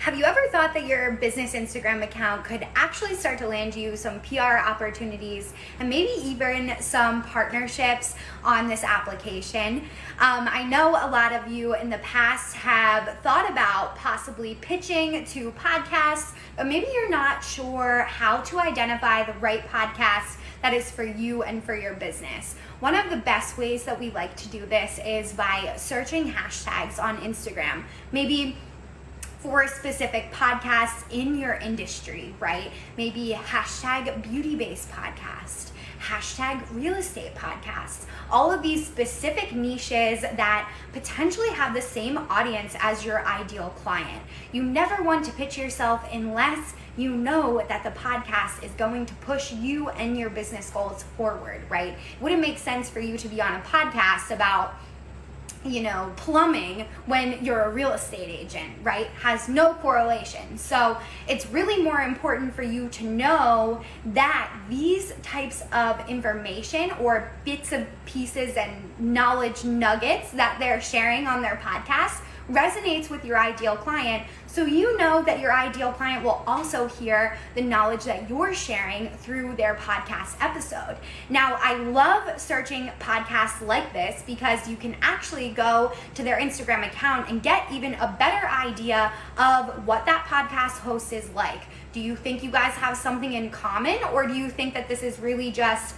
Have you ever thought that your business Instagram account could actually start to land you some PR opportunities and maybe even some partnerships on this application? I know a lot of you in the past have thought about possibly pitching to podcasts, but maybe you're not sure how to identify the right podcast that is for you and for your business. One of the best ways that we like to do this is by searching hashtags on Instagram. Maybe for specific podcasts in your industry, right? Maybe hashtag beauty-based podcast, hashtag real estate podcast, all of these specific niches that potentially have the same audience as your ideal client. You never want to pitch yourself unless you know that the podcast is going to push you and your business goals forward, right? It wouldn't make sense for you to be on a podcast about plumbing when you're a real estate agent, right? Has no correlation. So it's really more important for you to know that these types of information or bits of pieces and knowledge nuggets that they're sharing on their podcast resonates with your ideal client, so you know that your ideal client will also hear the knowledge that you're sharing through their podcast episode. Now, I love searching podcasts like this because you can actually go to their Instagram account and get even a better idea of what that podcast host is like. Do you think you guys have something in common, or do you think that this is really just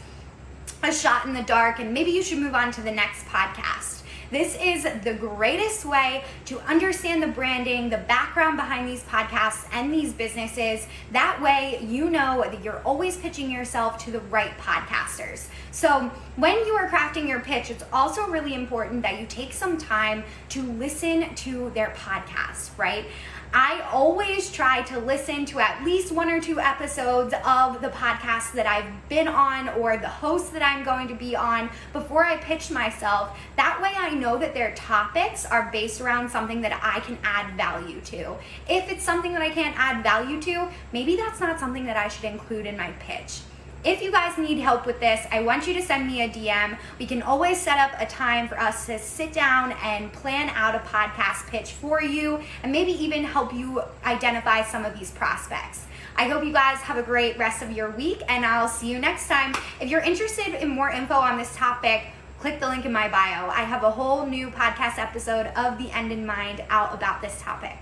a shot in the dark and maybe you should move on to the next podcast? This is the greatest way to understand the branding, the background behind these podcasts and these businesses. That way, you know that you're always pitching yourself to the right podcasters. So when you are crafting your pitch, it's also really important that you take some time to listen to their podcast, right? I always try to listen to at least 1 or 2 episodes of the podcast that I've been on or the host that I'm going to be on before I pitch myself. That way I know that their topics are based around something that I can add value to. If it's something that I can't add value to, maybe that's not something that I should include in my pitch. If you guys need help with this, I want you to send me a DM. We can always set up a time for us to sit down and plan out a podcast pitch for you and maybe even help you identify some of these prospects. I hope you guys have a great rest of your week, and I'll see you next time. If you're interested in more info on this topic, click the link in my bio. I have a whole new podcast episode of The End in Mind out about this topic.